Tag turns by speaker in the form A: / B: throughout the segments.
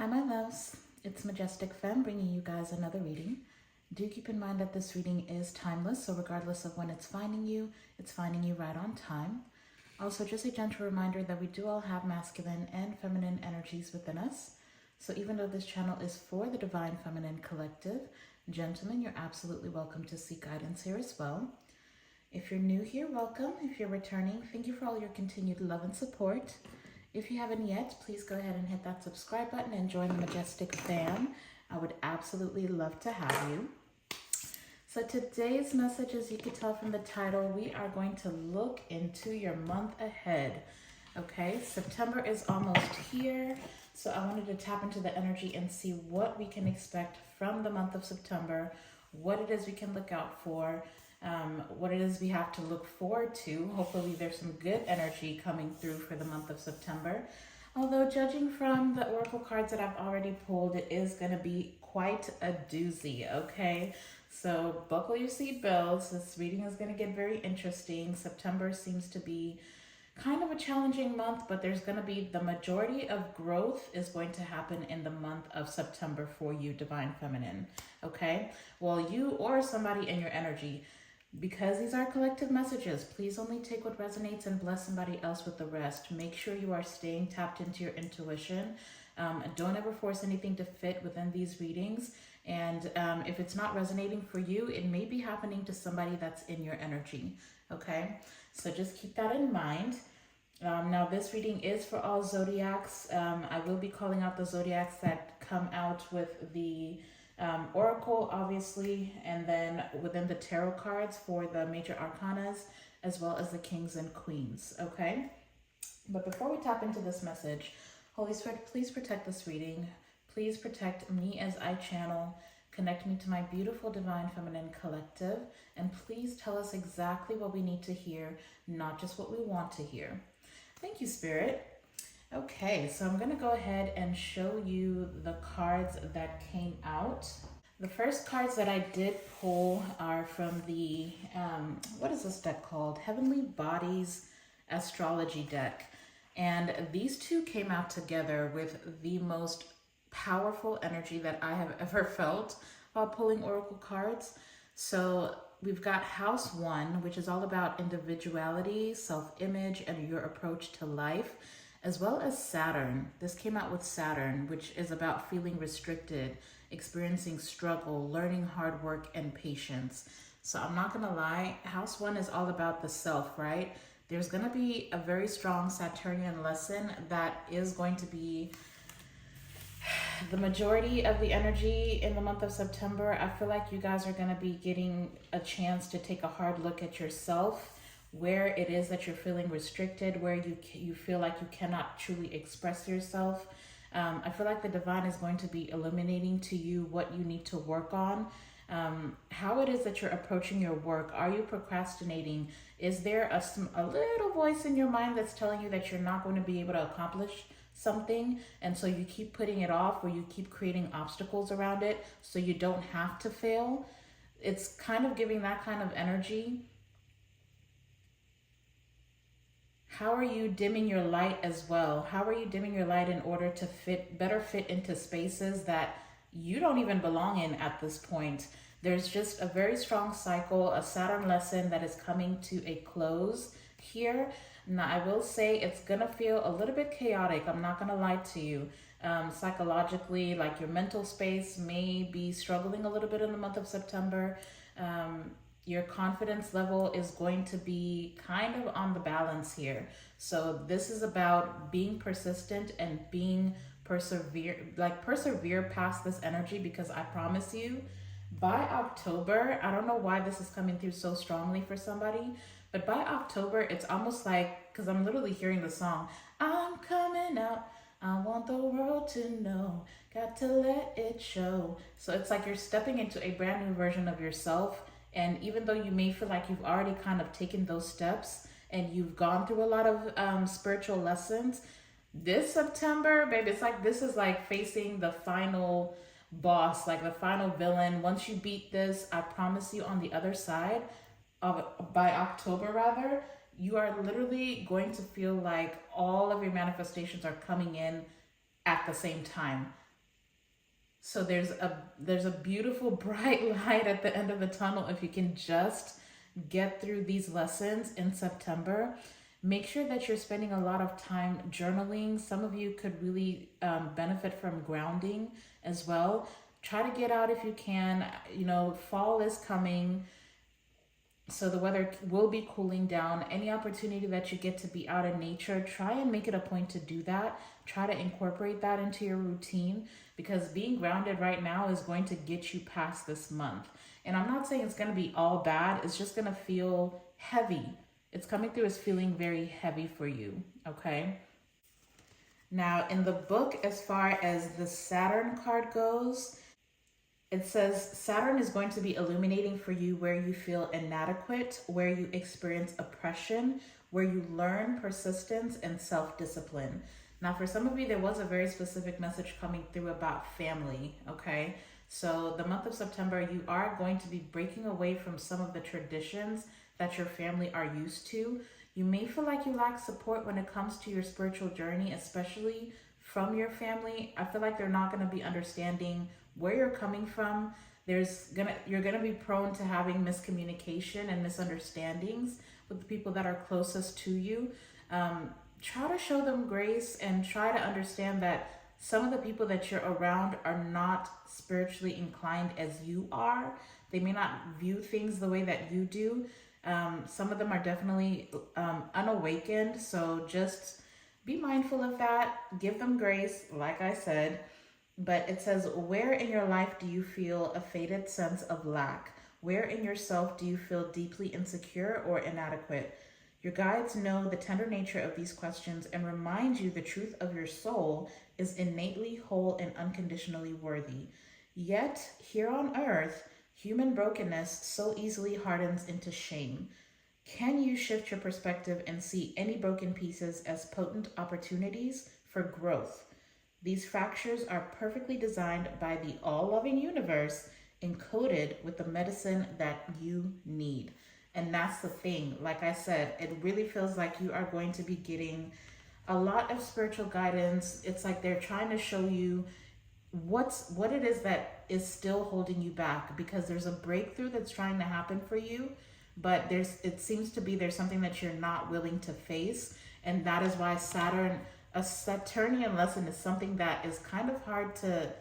A: Hi my loves, it's Majestic Femme bringing you guys another reading. Do keep in mind that this reading is timeless, so regardless of when it's finding you right on time. Also, just a gentle reminder that we do all have masculine and feminine energies within us. So even though this channel is for the Divine Feminine Collective, gentlemen, you're absolutely welcome to seek guidance here as well. If you're new here, welcome. If you're returning, thank you for all your continued love and support. If you haven't yet, please go ahead and hit that subscribe button and join the Majestic Fam. I would absolutely love to have you. So today's message, as you can tell from the title, we are going to look into your month ahead. Okay, September is almost here, so I wanted to tap into the energy and see what we can expect from the month of September, what it is we can look out for, what it is we have to look forward to. Hopefully there's some good energy coming through for the month of September. Although judging from the oracle cards that I've already pulled, it is going to be quite a doozy, okay? So buckle your seatbelts. This reading is going to get very interesting. September seems to be kind of a challenging month, but there's going to be the majority of growth is going to happen in the month of September for you, Divine Feminine, okay? Well, you or somebody in your energy, because these are collective messages, please only take what resonates and bless somebody else with the rest. Make sure you are staying tapped into your intuition. Don't ever force anything to fit within these readings. And if it's not resonating for you, it may be happening to somebody that's in your energy, okay? So just keep that in mind. Now this reading is for all zodiacs. I will be calling out the zodiacs that come out with the oracle, obviously, and then within the tarot cards for the major arcanas, as well as the kings and queens, okay? But before we tap into this message, Holy Spirit, please protect this reading. Please protect me as I channel. Connect me to my beautiful Divine Feminine Collective, and please tell us exactly what we need to hear, not just what we want to hear. Thank you, Spirit. Okay, so I'm going to go ahead and show you the cards that came out. The first cards that I did pull are from the, what is this deck called? Heavenly Bodies Astrology deck. And these two came out together with the most powerful energy that I have ever felt while pulling oracle cards. So we've got House 1, which is all about individuality, self-image, and your approach to life, as well as Saturn. This came out with Saturn, which is about feeling restricted, experiencing struggle, learning hard work, and patience. So I'm not gonna lie, House 1 is all about the self, right? There's gonna be a very strong Saturnian lesson that is going to be the majority of the energy in the month of September. I feel like you guys are gonna be getting a chance to take a hard look at yourself, where it is that you're feeling restricted, where you feel like you cannot truly express yourself. I feel like the divine is going to be illuminating to you what you need to work on, how it is that you're approaching your work. Are you procrastinating? Is there a little voice in your mind that's telling you that you're not going to be able to accomplish something, and so you keep putting it off, or you keep creating obstacles around it so you don't have to fail? It's kind of giving that kind of energy. How are you dimming your light as well? How are you dimming your light in order to better fit into spaces that you don't even belong in at this point? There's just a very strong cycle, a Saturn lesson that is coming to a close here. Now, I will say it's gonna feel a little bit chaotic. I'm not gonna lie to you. Psychologically, like your mental space may be struggling a little bit in the month of September. Your confidence level is going to be kind of on the balance here. So this is about being persistent and being persevere past this energy, because I promise you, by October, I don't know why this is coming through so strongly for somebody, but by October, it's almost like, because I'm literally hearing the song, I'm coming out, I want the world to know, got to let it show. So it's like you're stepping into a brand new version of yourself. And even though you may feel like you've already kind of taken those steps and you've gone through a lot of spiritual lessons, this September, baby, it's like this is like facing the final boss, like the final villain. Once you beat this, I promise you, on the other side, by October rather, you are literally going to feel like all of your manifestations are coming in at the same time. So there's a beautiful bright light at the end of the tunnel if you can just get through these lessons in September. Make sure that you're spending a lot of time journaling. Some of you could really benefit from grounding as well. Try to get out if you can. You know, fall is coming, so the weather will be cooling down. Any opportunity that you get to be out in nature, try and make it a point to do that. Try to incorporate that into your routine, because being grounded right now is going to get you past this month. And I'm not saying it's going to be all bad, it's just going to feel heavy. It's coming through as feeling very heavy for you, okay? Now, in the book, as far as the Saturn card goes, it says Saturn is going to be illuminating for you where you feel inadequate, where you experience oppression, where you learn persistence and self-discipline. Now, for some of you, there was a very specific message coming through about family, okay? So the month of September, you are going to be breaking away from some of the traditions that your family are used to. You may feel like you lack support when it comes to your spiritual journey, especially from your family. I feel like they're not going to be understanding where you're coming from. You're gonna be prone to having miscommunication and misunderstandings with the people that are closest to you. Try to show them grace and try to understand that some of the people that you're around are not spiritually inclined as you are. They may not view things the way that you do. Some of them are definitely unawakened, so just be mindful of that. Give them grace, like I said. But it says, where in your life do you feel a faded sense of lack? Where in yourself do you feel deeply insecure or inadequate? Your guides know the tender nature of these questions and remind you the truth of your soul is innately whole and unconditionally worthy. Yet, here on earth, human brokenness so easily hardens into shame. Can you shift your perspective and see any broken pieces as potent opportunities for growth? These fractures are perfectly designed by the all-loving universe, encoded with the medicine that you need. And that's the thing. Like I said, it really feels like you are going to be getting a lot of spiritual guidance. It's like they're trying to show you what it is that is still holding you back, because there's a breakthrough that's trying to happen for you, but it seems to be there's something that you're not willing to face. And that is why a Saturnian lesson is something that is kind of hard to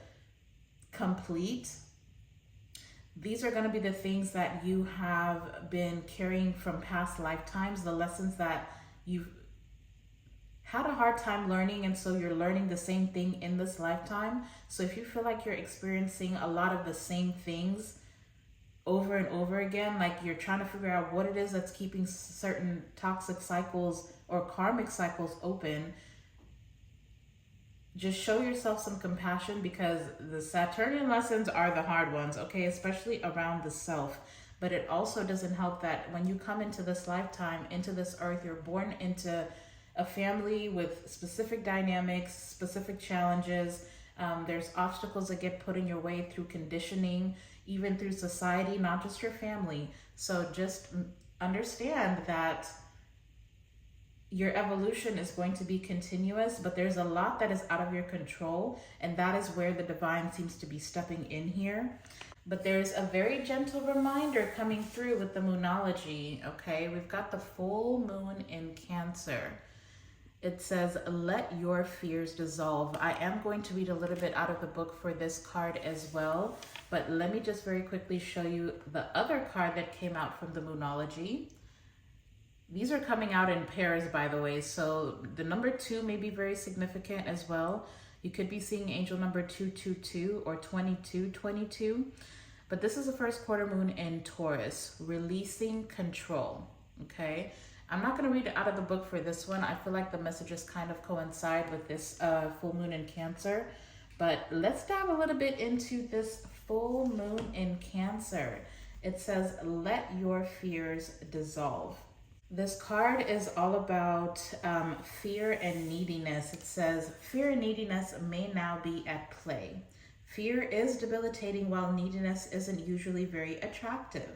A: complete. These are going to be the things that you have been carrying from past lifetimes, the lessons that you've had a hard time learning, and so you're learning the same thing in this lifetime. So if you feel like you're experiencing a lot of the same things over and over again, like you're trying to figure out what it is that's keeping certain toxic cycles or karmic cycles open, just show yourself some compassion, because the Saturnian lessons are the hard ones, okay? Especially around the self. But it also doesn't help that when you come into this lifetime, into this earth, you're born into a family with specific dynamics, specific challenges. There's obstacles that get put in your way through conditioning, even through society, not just your family. So just understand that your evolution is going to be continuous, but there's a lot that is out of your control, and that is where the divine seems to be stepping in here. But there's a very gentle reminder coming through with the moonology, okay? We've got the full moon in Cancer. It says, let your fears dissolve. I am going to read a little bit out of the book for this card as well, but let me just very quickly show you the other card that came out from the moonology. These are coming out in pairs, by the way, so the number 2 may be very significant as well. You could be seeing angel number 222 or 2222, but this is the first quarter moon in Taurus, releasing control, okay? I'm not going to read it out of the book for this one. I feel like the messages kind of coincide with this full moon in Cancer, but let's dive a little bit into this full moon in Cancer. It says, let your fears dissolve. This card is all about fear and neediness. It says, fear and neediness may now be at play. Fear is debilitating, while neediness isn't usually very attractive.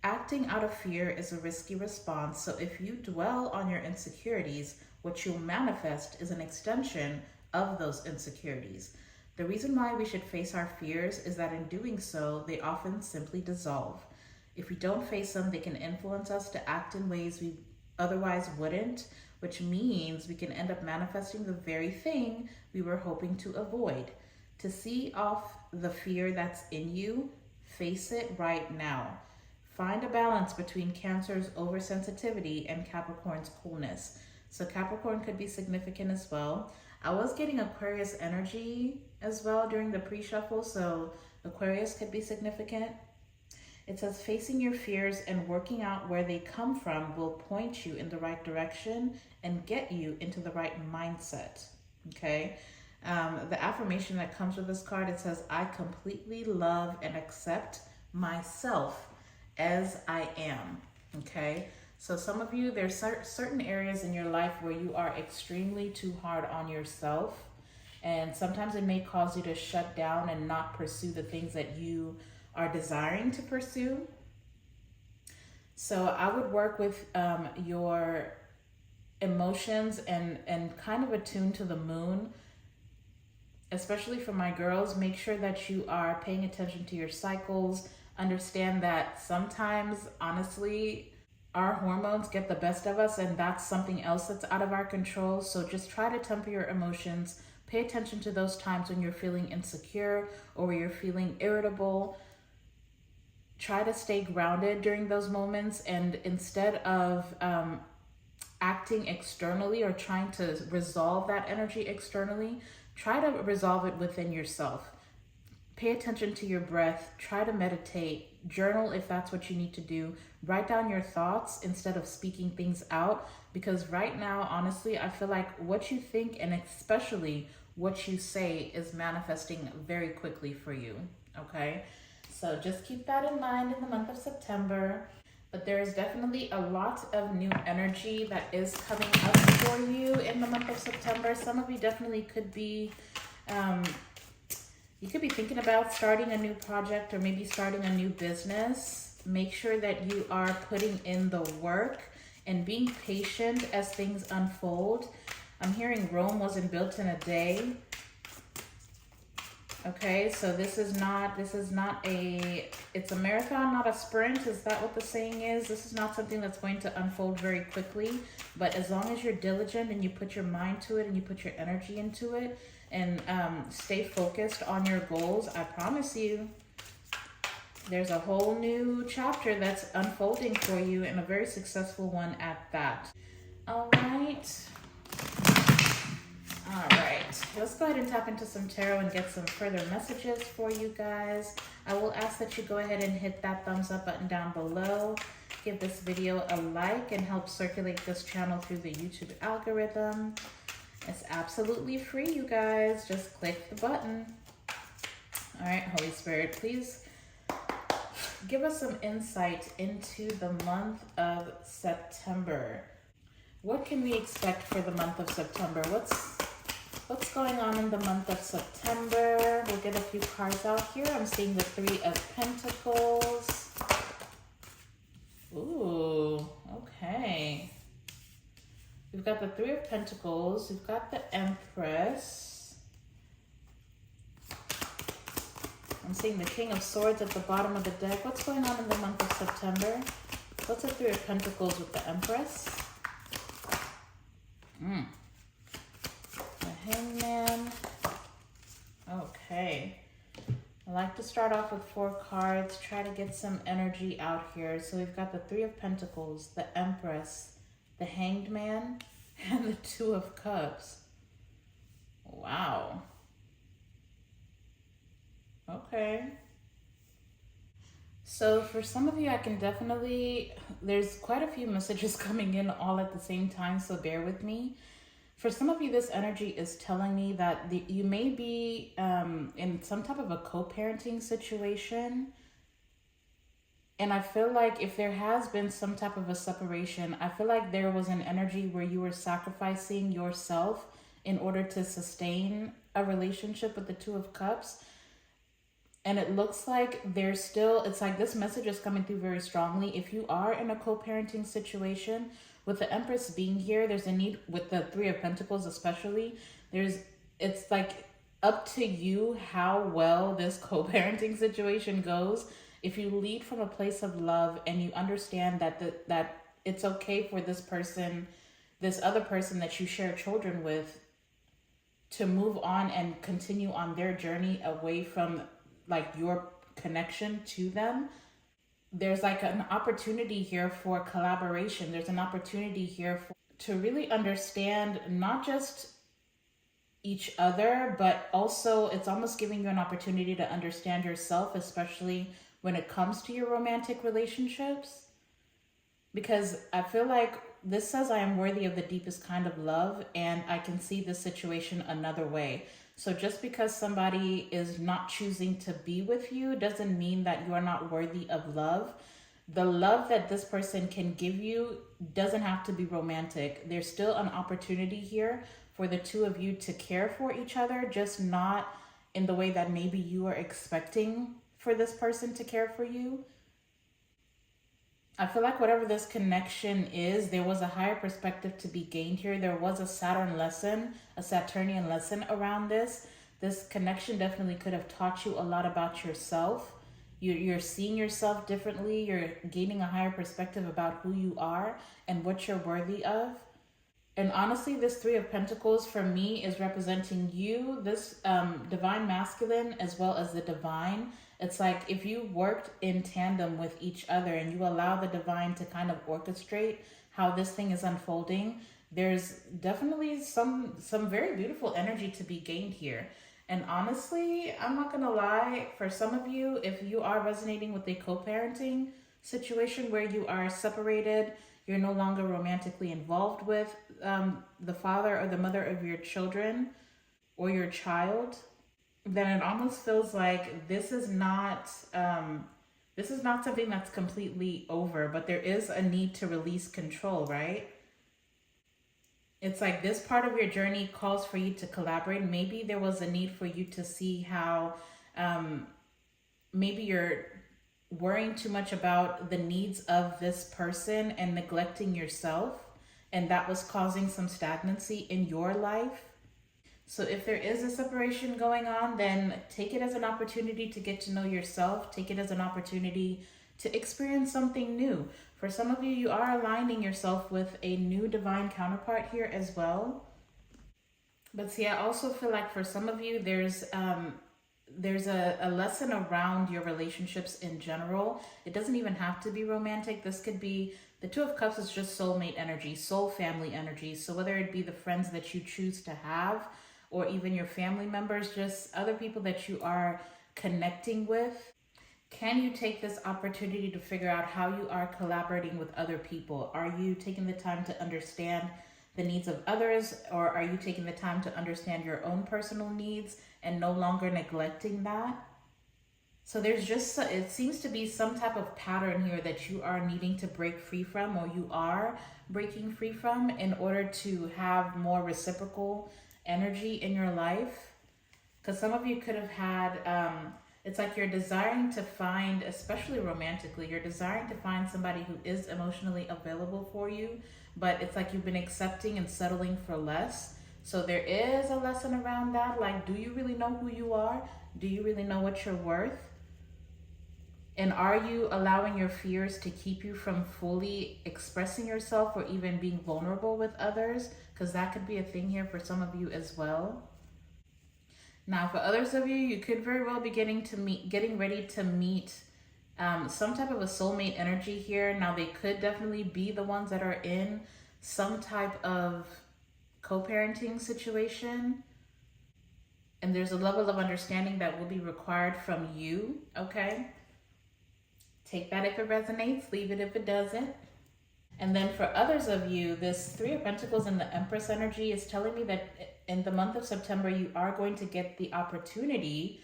A: Acting out of fear is a risky response, so if you dwell on your insecurities, what you'll manifest is an extension of those insecurities. The reason why we should face our fears is that in doing so, they often simply dissolve. If we don't face them, they can influence us to act in ways we otherwise wouldn't, which means we can end up manifesting the very thing we were hoping to avoid. To see off the fear that's in you, face it right now. Find a balance between Cancer's oversensitivity and Capricorn's coolness. So Capricorn could be significant as well. I was getting Aquarius energy as well during the pre-shuffle, so Aquarius could be significant. It says facing your fears and working out where they come from will point you in the right direction and get you into the right mindset, okay? The affirmation that comes with this card, it says, I completely love and accept myself as I am, okay? So some of you, there's certain areas in your life where you are extremely too hard on yourself, and sometimes it may cause you to shut down and not pursue the things that you are desiring to pursue. So I would work with your emotions and kind of attune to the moon. Especially for my girls, make sure that you are paying attention to your cycles. Understand that sometimes, honestly, our hormones get the best of us, and that's something else that's out of our control. So just try to temper your emotions. Pay attention to those times when you're feeling insecure or where you're feeling irritable. Try to stay grounded during those moments, and instead of acting externally or trying to resolve that energy externally, try to resolve it within yourself. Pay attention to your breath. Try to meditate. Journal if that's what you need to do. Write down your thoughts instead of speaking things out, because right now, honestly, I feel like what you think and especially what you say is manifesting very quickly for you, okay? So just keep that in mind in the month of September. But there is definitely a lot of new energy that is coming up for you in the month of September. Some of you definitely could be, you could be thinking about starting a new project or maybe starting a new business. Make sure that you are putting in the work and being patient as things unfold. I'm hearing Rome wasn't built in a day. Okay, so this is not it's a marathon, not a sprint. Is that what the saying is? This is not something that's going to unfold very quickly, but as long as you're diligent and you put your mind to it and you put your energy into it and stay focused on your goals, I promise you, there's a whole new chapter that's unfolding for you, and a very successful one at that. All right. Let's go ahead and tap into some tarot and get some further messages for you guys. I will ask that you go ahead and hit that thumbs up button down below. Give this video a like and help circulate this channel through the YouTube algorithm. It's absolutely free, you guys. Just click the button. All right, Holy Spirit, please give us some insight into the month of September. What can we expect for the month of September? What's going on in the month of September? We'll get a few cards out here. I'm seeing the Three of Pentacles. Ooh, okay. We've got the Three of Pentacles. We've got the Empress. I'm seeing the King of Swords at the bottom of the deck. What's going on in the month of September? What's the Three of Pentacles with the Empress? The Hangman. Okay. I like to start off with 4 cards, try to get some energy out here. So we've got the Three of Pentacles, the Empress, the Hanged Man, and the Two of Cups. Wow. Okay. So for some of you, I can definitely, there's quite a few messages coming in all at the same time, so bear with me. For some of you, this energy is telling me that you may be in some type of a co-parenting situation. And I feel like if there has been some type of a separation, I feel like there was an energy where you were sacrificing yourself in order to sustain a relationship with the Two of Cups. And it looks like there's still, it's like this message is coming through very strongly. If you are in a co-parenting situation, with the Empress being here, there's a need, with the Three of Pentacles especially, it's like up to you how well this co-parenting situation goes. If you lead from a place of love and you understand that it's okay for this person, this other person that you share children with, to move on and continue on their journey away from like your connection to them, there's like an opportunity here for collaboration. There's an opportunity here to really understand not just each other, but also it's almost giving you an opportunity to understand yourself, especially when it comes to your romantic relationships. Because I feel like this says I am worthy of the deepest kind of love, and I can see this situation another way. So just because somebody is not choosing to be with you doesn't mean that you are not worthy of love. The love that this person can give you doesn't have to be romantic. There's still an opportunity here for the two of you to care for each other, just not in the way that maybe you are expecting for this person to care for you. I feel like whatever this connection is, there was a higher perspective to be gained here. There was a Saturn lesson, a Saturnian lesson around this. This connection definitely could have taught you a lot about yourself. You're seeing yourself differently. You're gaining a higher perspective about who you are and what you're worthy of. And honestly, this Three of Pentacles for me is representing you, this divine masculine, as well as the divine. It's like if you worked in tandem with each other and you allow the divine to kind of orchestrate how this thing is unfolding, there's definitely some very beautiful energy to be gained here. And honestly, I'm not going to lie, for some of you, if you are resonating with a co-parenting situation where you are separated, you're no longer romantically involved with the father or the mother of your children or your child, then it almost feels like this is not something that's completely over, but there is a need to release control, right? It's like this part of your journey calls for you to collaborate. Maybe there was a need for you to see how maybe you're worrying too much about the needs of this person and neglecting yourself, and that was causing some stagnancy in your life. So if there is a separation going on, then take it as an opportunity to get to know yourself. Take it as an opportunity to experience something new. For some of you, you are aligning yourself with a new divine counterpart here as well. But see, I also feel like for some of you, there's a lesson around your relationships in general. It doesn't even have to be romantic. This could be, the Two of Cups is just soulmate energy, soul family energy. So whether it be the friends that you choose to have, or even your family members, just other people that you are connecting with, can you take this opportunity to figure out how you are collaborating with other people? Are you taking the time to understand the needs of others, or are you taking the time to understand your own personal needs and no longer neglecting that? So there's just, it seems to be some type of pattern here that you are needing to break free from, or you are breaking free from, in order to have more reciprocal energy in your life. Because some of you could have had, it's like you're desiring to find, especially romantically, you're desiring to find somebody who is emotionally available for you, but it's like you've been accepting and settling for less. So there is a lesson around that. Like, do you really know who you are? Do you really know what you're worth? And are you allowing your fears to keep you from fully expressing yourself or even being vulnerable with others? Because that could be a thing here for some of you as well. Now, for others of you, you could very well be getting ready to meet some type of a soulmate energy here. Now, they could definitely be the ones that are in some type of co-parenting situation. And there's a level of understanding that will be required from you, okay? Take that if it resonates, leave it if it doesn't. And then for others of you, this Three of Pentacles and the Empress energy is telling me that in the month of September, you are going to get the opportunity,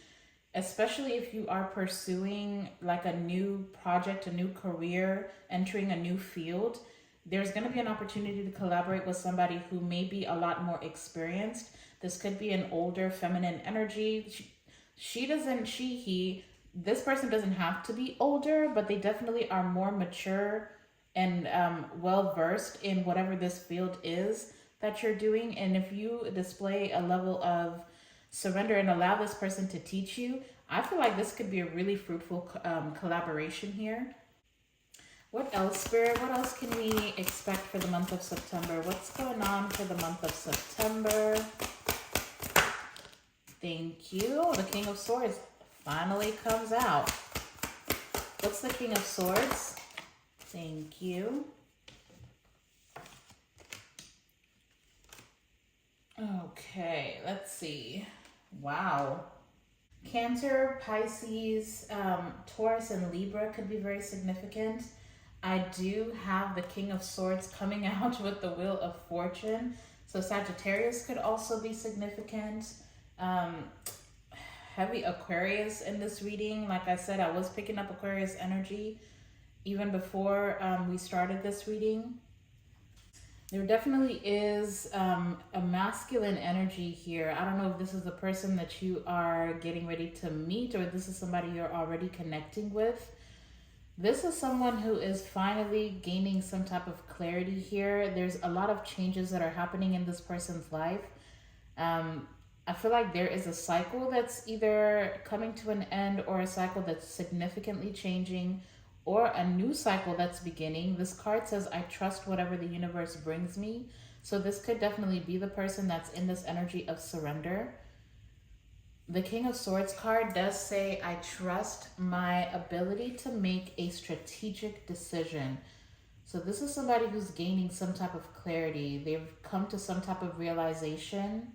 A: especially if you are pursuing like a new project, a new career, entering a new field. There's going to be an opportunity to collaborate with somebody who may be a lot more experienced. This could be an older feminine energy. This person doesn't have to be older, but they definitely are more mature and well-versed in whatever this field is that you're doing. And if you display a level of Surrender and allow this person to teach you. I feel like this could be a really fruitful collaboration here. What else, Spirit? What else can we expect for the month of September? What's going on for the month of September? Thank you. The King of Swords finally comes out. What's the King of Swords? Thank you. Okay, let's see. Wow. Cancer, Pisces, Taurus, and Libra could be very significant. I do have the King of Swords coming out with the Wheel of Fortune. So Sagittarius could also be significant. Heavy Aquarius in this reading. Like I said, I was picking up Aquarius energy even before we started this reading. There definitely is a masculine energy here. I don't know if this is the person that you are getting ready to meet or this is somebody you're already connecting with. This is someone who is finally gaining some type of clarity here. There's a lot of changes that are happening in this person's life. I feel like there is a cycle that's either coming to an end or a cycle that's significantly changing or a new cycle that's beginning. This card says, I trust whatever the universe brings me. So this could definitely be the person that's in this energy of surrender. The King of Swords card does say, I trust my ability to make a strategic decision. So this is somebody who's gaining some type of clarity. They've come to some type of realization.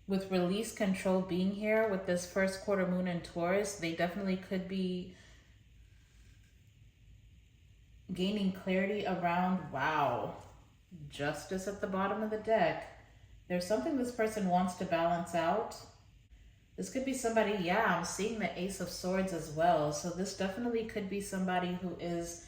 A: With release control being here with this first quarter moon in Taurus, they definitely could be gaining clarity around, wow, justice at the bottom of the deck. There's something this person wants to balance out. This could be somebody, yeah, I'm seeing the Ace of Swords as well. So this definitely could be somebody who is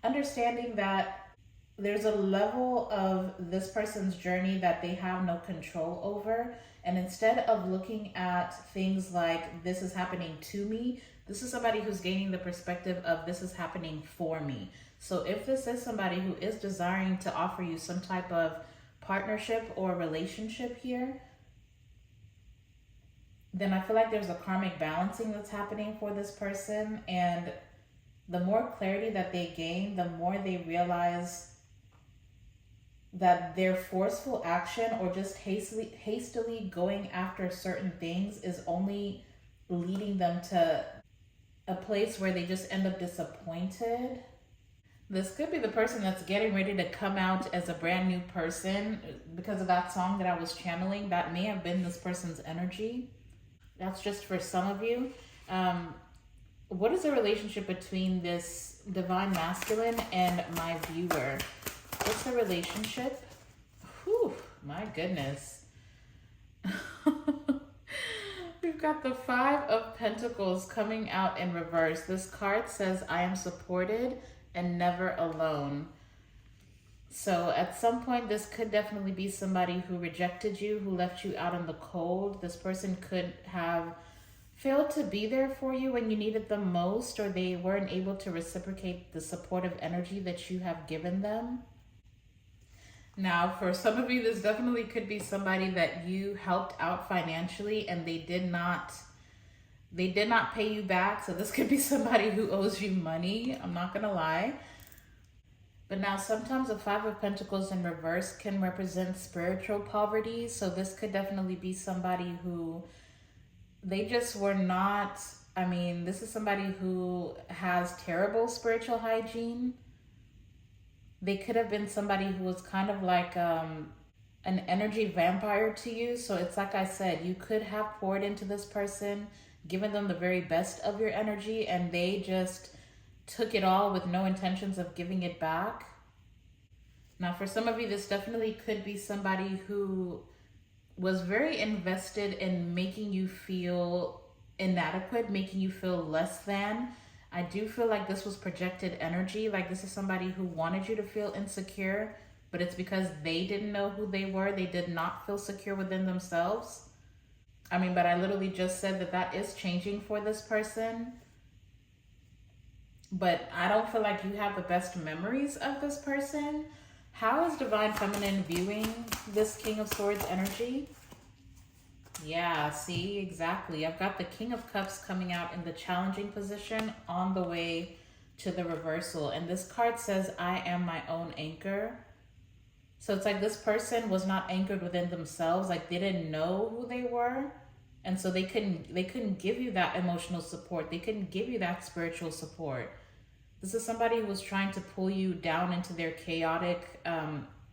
A: understanding that there's a level of this person's journey that they have no control over. And instead of looking at things like this is happening to me, this is somebody who's gaining the perspective of this is happening for me. So if this is somebody who is desiring to offer you some type of partnership or relationship here, then I feel like there's a karmic balancing that's happening for this person. And the more clarity that they gain, the more they realize that their forceful action or just hastily going after certain things is only leading them to a place where they just end up disappointed. This could be the person that's getting ready to come out as a brand new person because of that song that I was channeling. That may have been this person's energy. That's just for some of you. What is the relationship between this divine masculine and my viewer? What's the relationship? Whew, my goodness. We've got the Five of Pentacles coming out in reverse. This card says, I am supported and never alone. So at some point, this could definitely be somebody who rejected you, who left you out in the cold. This person could have failed to be there for you when you needed them most, or they weren't able to reciprocate the supportive energy that you have given them. Now, for some of you, this definitely could be somebody that you helped out financially and they did not pay you back. So this could be somebody who owes you money. I'm not gonna lie. But now sometimes the Five of Pentacles in reverse can represent spiritual poverty. So this could definitely be somebody who they just were not, this is somebody who has terrible spiritual hygiene. They could have been somebody who was kind of like an energy vampire to you. So it's like I said, you could have poured into this person, given them the very best of your energy, and they just took it all with no intentions of giving it back. Now, for some of you, this definitely could be somebody who was very invested in making you feel inadequate, making you feel less than. I do feel like this was projected energy. Like this is somebody who wanted you to feel insecure, but it's because they didn't know who they were. They did not feel secure within themselves. But I literally just said that that is changing for this person. But I don't feel like you have the best memories of this person. How is Divine Feminine viewing this King of Swords energy? Yeah, see, exactly. I've got the King of Cups coming out in the challenging position on the way to the reversal. And this card says, I am my own anchor. So it's like this person was not anchored within themselves. Like they didn't know who they were. And so they couldn't give you that emotional support. They couldn't give you that spiritual support. This is somebody who was trying to pull you down into their chaotic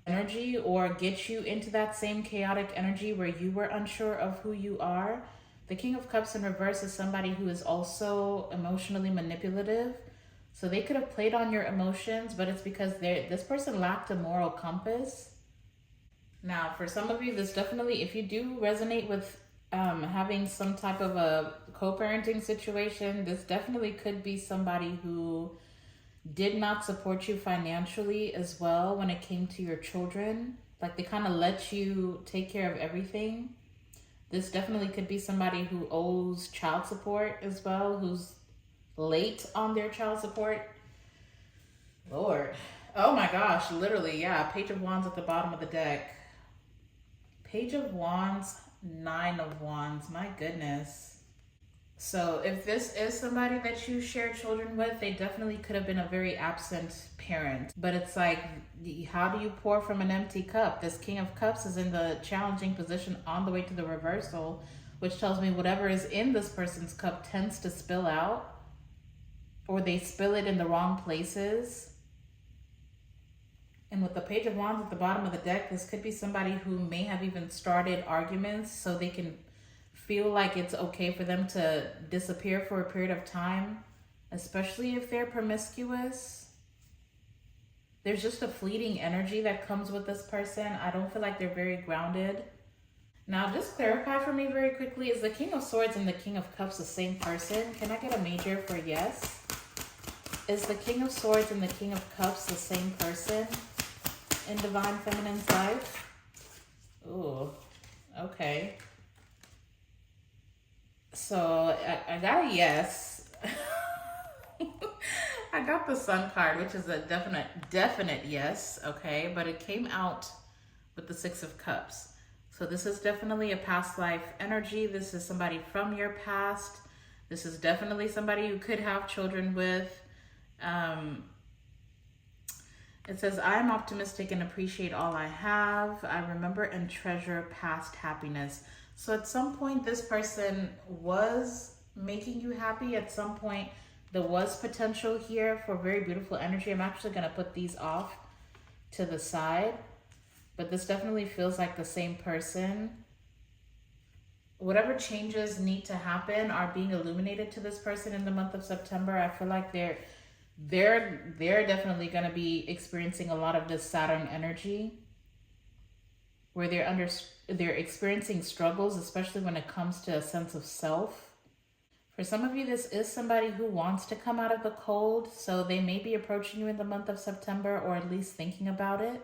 A: energy, or get you into that same chaotic energy where you were unsure of who you are. The King of Cups in reverse is somebody who is also emotionally manipulative. So they could have played on your emotions, but it's because this person lacked a moral compass. Now, for some of you, this definitely, if you do resonate with having some type of a co-parenting situation, this definitely could be somebody who did not support you financially as well when it came to your children. Like they kind of let you take care of everything. This definitely could be somebody who owes child support as well, who's late on their child support. Lord. Oh my gosh, literally, yeah. Page of Wands at the bottom of the deck. Page of Wands, Nine of Wands. My goodness. So if this is somebody that you share children with, they definitely could have been a very absent parent. But it's like, how do you pour from an empty cup? This King of Cups is in the challenging position on the way to the reversal, which tells me whatever is in this person's cup tends to spill out, or they spill it in the wrong places. And with the Page of Wands at the bottom of the deck, this could be somebody who may have even started arguments so they can feel like it's okay for them to disappear for a period of time, especially if they're promiscuous. There's just a fleeting energy that comes with this person. I don't feel like they're very grounded. Now, just clarify for me very quickly, is the King of Swords and the King of Cups the same person? Can I get a major for yes? Is the King of Swords and the King of Cups the same person in Divine Feminine's life? Ooh, okay. So I got a yes. I got the Sun card, which is a definite yes, okay? But it came out with the Six of Cups. So this is definitely a past life energy. This is somebody from your past. This is definitely somebody you could have children with. It says, I am optimistic and appreciate all I have. I remember and treasure past happiness. So at some point, this person was making you happy. At some point, there was potential here for very beautiful energy. I'm actually going to put these off to the side. But this definitely feels like the same person. Whatever changes need to happen are being illuminated to this person in the month of September. I feel like they're definitely going to be experiencing a lot of this Saturn energy, where they're experiencing struggles, especially when it comes to a sense of self. For some of you, this is somebody who wants to come out of the cold, so they may be approaching you in the month of September, or at least thinking about it.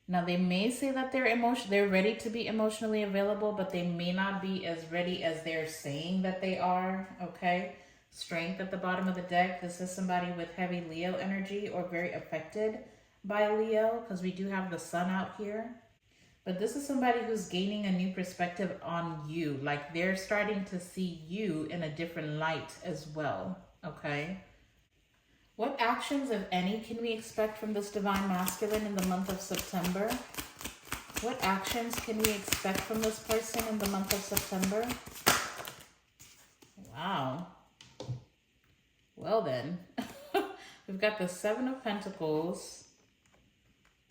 A: Now, they may say that they're ready to be emotionally available, but they may not be as ready as they're saying that they are, okay? Strength at the bottom of the deck. This is somebody with heavy Leo energy, or very affected by Leo, because we do have the Sun out here. But this is somebody who's gaining a new perspective on you. Like they're starting to see you in a different light as well, okay? What actions, if any, can we expect from this Divine Masculine in the month of September? What actions can we expect from this person in the month of September? Wow. Well then, we've got the Seven of Pentacles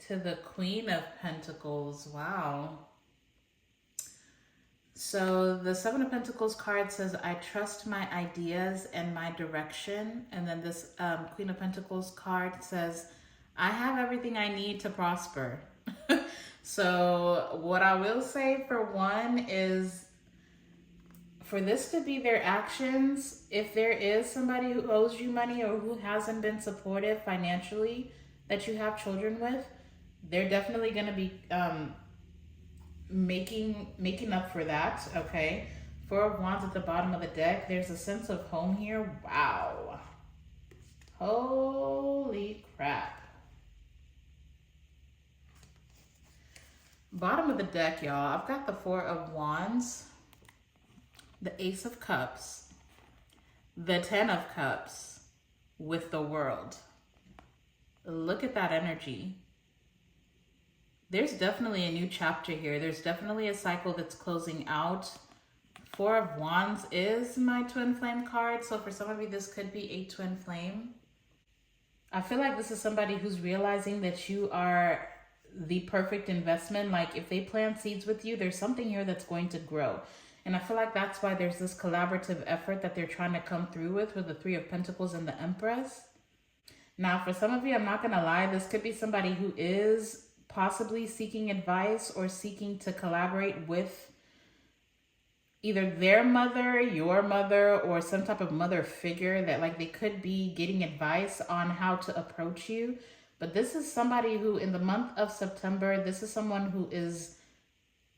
A: to the Queen of Pentacles. Wow. So the Seven of Pentacles card says, I trust my ideas and my direction. And then this Queen of Pentacles card says, I have everything I need to prosper. So what I will say for one is, for this to be their actions, if there is somebody who owes you money or who hasn't been supportive financially that you have children with, they're definitely going to be making up for that, okay? Four of Wands at the bottom of the deck. There's a sense of home here. Wow. Holy crap. Bottom of the deck, y'all, I've got the Four of Wands, the Ace of Cups, the Ten of Cups with the World. Look at that energy. There's definitely a new chapter here. There's definitely a cycle that's closing out. Four of Wands is my twin flame card. So for some of you, this could be a twin flame. I feel like this is somebody who's realizing that you are the perfect investment. Like if they plant seeds with you, there's something here that's going to grow. And I feel like that's why there's this collaborative effort that they're trying to come through with the Three of Pentacles and the Empress. Now, for some of you, I'm not going to lie, this could be somebody who is possibly seeking advice or seeking to collaborate with either their mother, your mother, or some type of mother figure that like they could be getting advice on how to approach you. But this is somebody who in the month of September, this is someone who is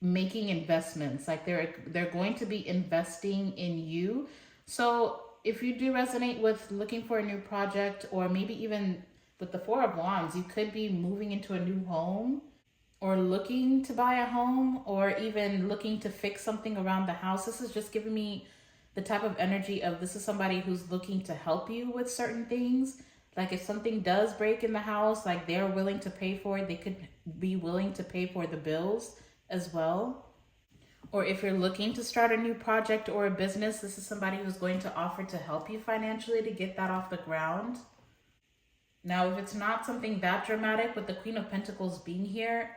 A: making investments. Like they're going to be investing in you. So if you do resonate with looking for a new project, or maybe even with the Four of Wands, you could be moving into a new home or looking to buy a home or even looking to fix something around the house. This is just giving me the type of energy of this is somebody who's looking to help you with certain things. Like if something does break in the house, like they're willing to pay for it. They could be willing to pay for the bills as well. Or if you're looking to start a new project or a business, this is somebody who's going to offer to help you financially to get that off the ground. Now, if it's not something that dramatic with the Queen of Pentacles being here,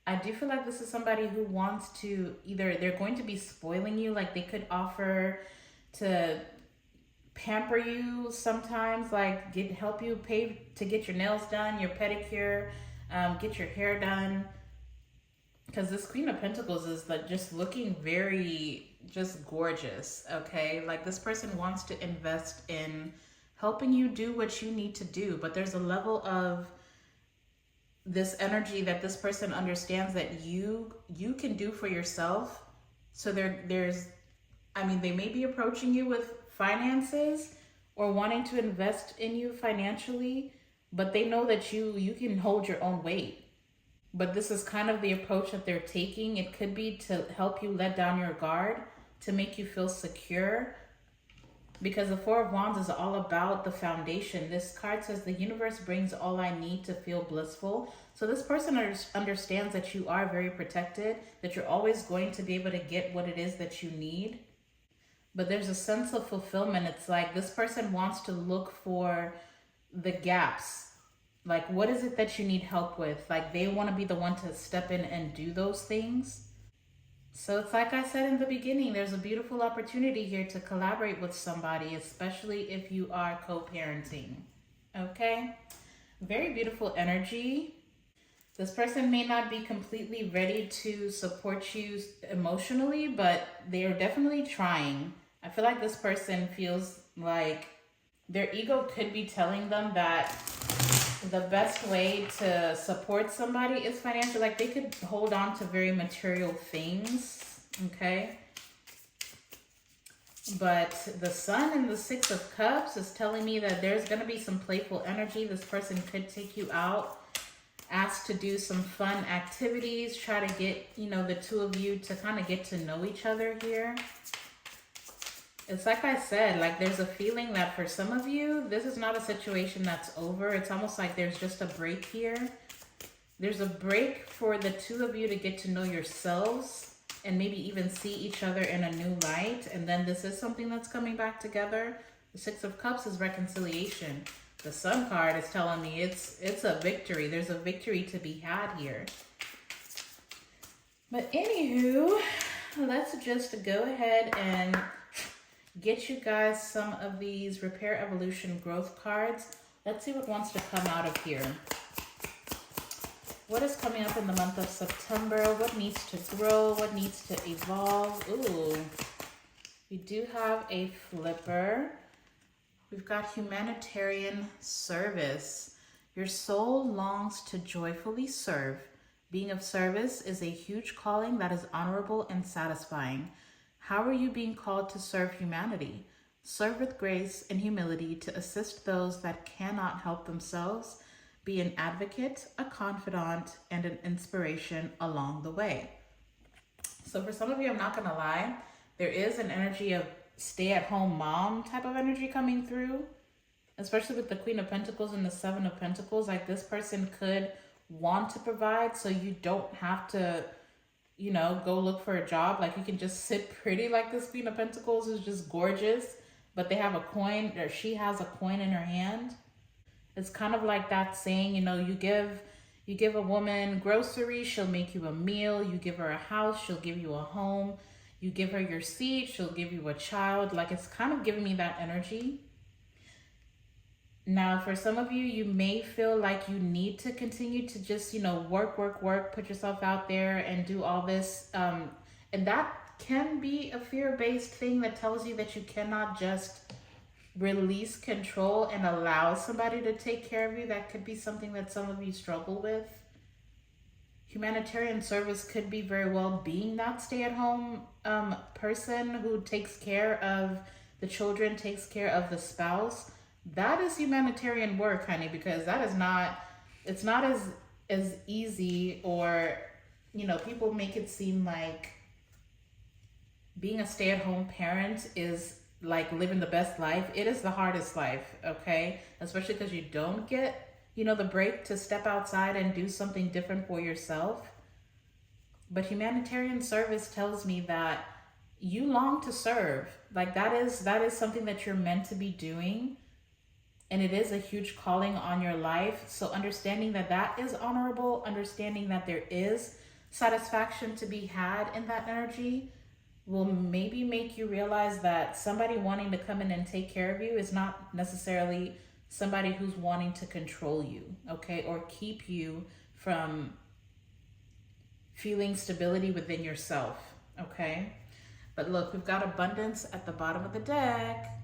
A: I do feel like this is somebody who wants to either they're going to be spoiling you, like they could offer to pamper you sometimes, like help you pay to get your nails done, your pedicure, get your hair done. Because this Queen of Pentacles is like just looking very just gorgeous, okay? Like this person wants to invest in helping you do what you need to do, but there's a level of this energy that this person understands that you can do for yourself. So there's, I mean, they may be approaching you with finances or wanting to invest in you financially, but they know that you can hold your own weight. But this is kind of the approach that they're taking. It could be to help you let down your guard, to make you feel secure. Because the Four of Wands is all about the foundation. This card says the universe brings all I need to feel blissful. So this person understands that you are very protected, that you're always going to be able to get what it is that you need. But there's a sense of fulfillment. It's like this person wants to look for the gaps. Like, what is it that you need help with? Like, they want to be the one to step in and do those things. So it's like I said in the beginning, there's a beautiful opportunity here to collaborate with somebody, especially if you are co-parenting. Okay? Very beautiful energy. This person may not be completely ready to support you emotionally, but they are definitely trying. I feel like this person feels like their ego could be telling them that the best way to support somebody is financial. Like they could hold on to very material things, okay? But the Sun and the Six of Cups is telling me that there's going to be some playful energy. This person could take you out, ask to do some fun activities, try to get, you know, the two of you to kind of get to know each other here. It's like I said, like there's a feeling that for some of you, this is not a situation that's over. It's almost like there's just a break here. There's a break for the two of you to get to know yourselves and maybe even see each other in a new light. And then this is something that's coming back together. The Six of Cups is reconciliation. The Sun card is telling me it's a victory. There's a victory to be had here. But anywho, let's just go ahead and get you guys some of these Repair, Evolution, Growth cards. Let's see what wants to come out of here. What is coming up in the month of September? What needs to grow? What needs to evolve? Ooh, we do have a flipper. We've got humanitarian service. Your soul longs to joyfully serve. Being of service is a huge calling that is honorable and satisfying. How are you being called to serve humanity? Serve with grace and humility to assist those that cannot help themselves. Be an advocate, a confidant, and an inspiration along the way. So for some of you, I'm not gonna lie, there is an energy of stay-at-home mom type of energy coming through, especially with the Queen of Pentacles and the Seven of Pentacles. Like, this person could want to provide, so you don't have to, you know, go look for a job. Like, you can just sit pretty. Like, this Queen of Pentacles is just gorgeous, but they have a coin, or she has a coin in her hand. It's kind of like that saying, you know, you give a woman groceries, she'll make you a meal. You give her a house, she'll give you a home. You give her your seed, she'll give you a child. Like, it's kind of giving me that energy. Now, for some of you, you may feel like you need to continue to just, you know, work, put yourself out there and do all this. And that can be a fear-based thing that tells you that you cannot just release control and allow somebody to take care of you. That could be something that some of you struggle with. Humanitarian service could be very well being that stay-at-home person who takes care of the children, takes care of the spouse. That is humanitarian work, honey, because that is not, it's not as easy, or, you know, people make it seem like being a stay-at-home parent is like living the best life. It is the hardest life, okay? Especially because you don't get, you know, the break to step outside and do something different for yourself. But humanitarian service tells me that you long to serve. Like, that is something that you're meant to be doing. And it is a huge calling on your life. So understanding that that is honorable, understanding that there is satisfaction to be had in that energy, will maybe make you realize that somebody wanting to come in and take care of you is not necessarily somebody who's wanting to control you, okay? Or keep you from feeling stability within yourself, okay? But look, we've got abundance at the bottom of the deck.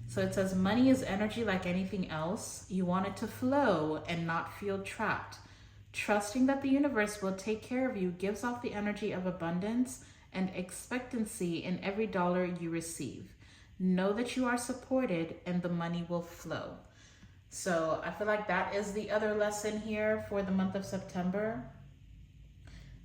A: So it says, money is energy like anything else. You want it to flow and not feel trapped. Trusting that the universe will take care of you gives off the energy of abundance and expectancy in every dollar you receive. Know that you are supported and the money will flow. So I feel like that is the other lesson here for the month of September.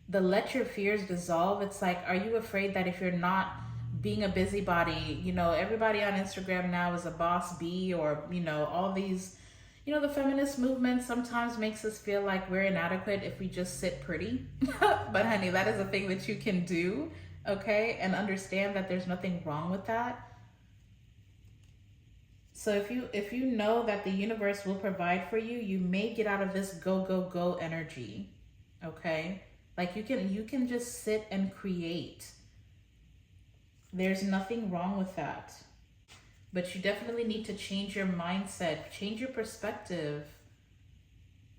A: The let your fears dissolve. It's like, are you afraid that if you're not being a busybody, you know, everybody on Instagram now is a boss bee, or, you know, all these, you know, the feminist movement sometimes makes us feel like we're inadequate if we just sit pretty. But honey, that is a thing that you can do, okay? And understand that there's nothing wrong with that. So if you know that the universe will provide for you, you may get out of this go energy, okay? Like, you can just sit and create. There's nothing wrong with that. But you definitely need to change your mindset, change your perspective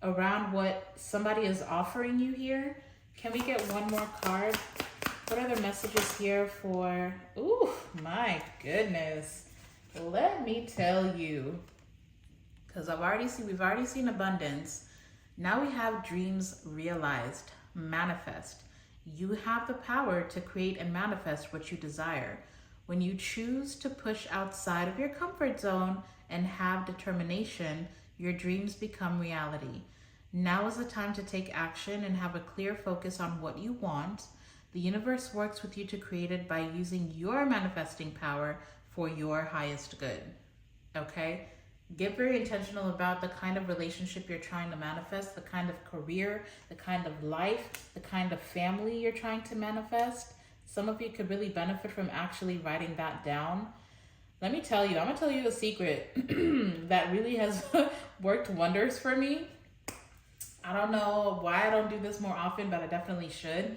A: around what somebody is offering you here. Can we get one more card? What are the messages here for? Ooh, my goodness. Let me tell you, because we've already seen abundance. Now we have dreams realized, manifest. You have the power to create and manifest what you desire. When you choose to push outside of your comfort zone and have determination, your dreams become reality. Now is the time to take action and have a clear focus on what you want. The universe works with you to create it by using your manifesting power for your highest good, okay? Get very intentional about the kind of relationship you're trying to manifest, the kind of career, the kind of life, the kind of family you're trying to manifest. Some of you could really benefit from actually writing that down. Let me tell you, I'm gonna tell you a secret that really has worked wonders for me. I don't know why I don't do this more often, but I definitely should.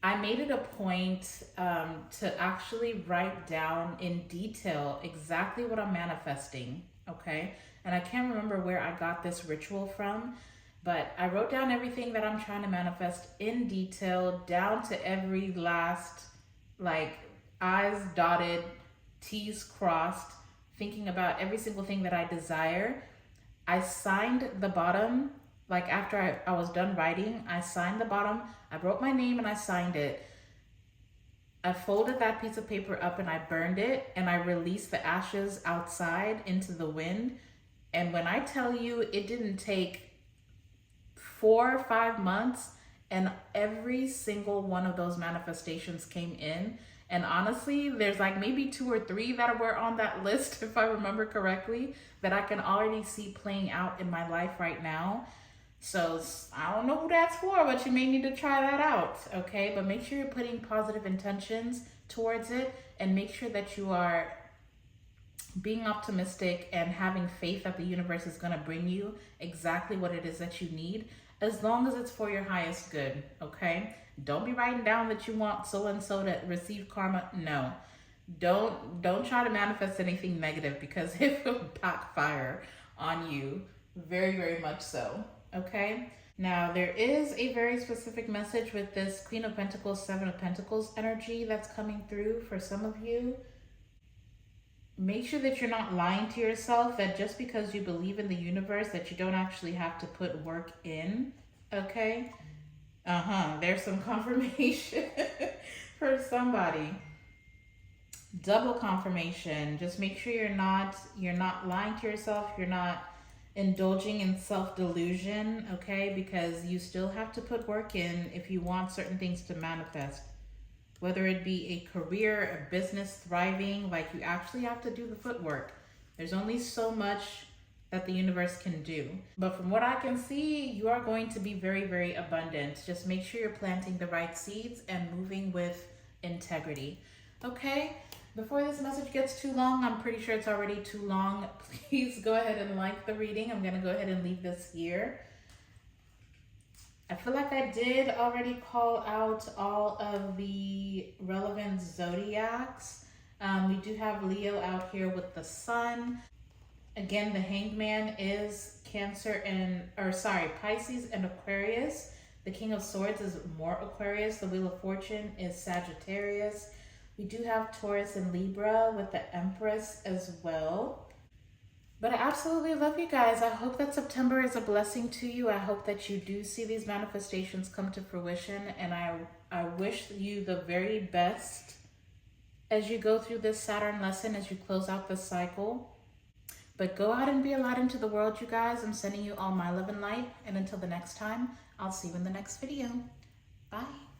A: I made it a point to actually write down in detail exactly what I'm manifesting, okay? And I can't remember where I got this ritual from, but I wrote down everything that I'm trying to manifest in detail, down to every last, like, I's dotted, T's crossed, thinking about every single thing that I desire. I signed the bottom, like after I was done writing, I signed the bottom, I wrote my name and I signed it. I folded that piece of paper up and I burned it, and I released the ashes outside into the wind. And when I tell you, it didn't take 4 or 5 months, and every single one of those manifestations came in. And honestly, there's like maybe 2 or 3 that were on that list, if I remember correctly, that I can already see playing out in my life right now. So I don't know who that's for, but you may need to try that out, okay? But make sure you're putting positive intentions towards it, and make sure that you are being optimistic and having faith that the universe is going to bring you exactly what it is that you need, as long as it's for your highest good, okay? Don't be writing down that you want so and so to receive karma. No. Don't try to manifest anything negative, because it will backfire on you, very, very much so. Okay, now there is a very specific message with this Queen of Pentacles, Seven of Pentacles energy that's coming through for some of you. Make sure that you're not lying to yourself, that just because you believe in the universe that you don't actually have to put work in, okay? There's some confirmation for somebody. Double confirmation. Just make sure you're not lying to yourself, you're not indulging in self-delusion, okay? Because you still have to put work in if you want certain things to manifest. Whether it be a career, a business thriving, like you actually have to do the footwork. There's only so much that the universe can do. But from what I can see, you are going to be very, very abundant. Just make sure you're planting the right seeds and moving with integrity, okay? Before this message gets too long, I'm pretty sure it's already too long, please go ahead and like the reading. I'm going to go ahead and leave this here. I feel like I did already call out all of the relevant zodiacs. We do have Leo out here with the sun. Again, the Hanged Man is Pisces and Aquarius. The King of Swords is more Aquarius. The Wheel of Fortune is Sagittarius. We do have Taurus and Libra with the Empress as well. But I absolutely love you guys. I hope that September is a blessing to you. I hope that you do see these manifestations come to fruition. And I wish you the very best as you go through this Saturn lesson, as you close out this cycle. But go out and be a light into the world, you guys. I'm sending you all my love and light. And until the next time, I'll see you in the next video. Bye.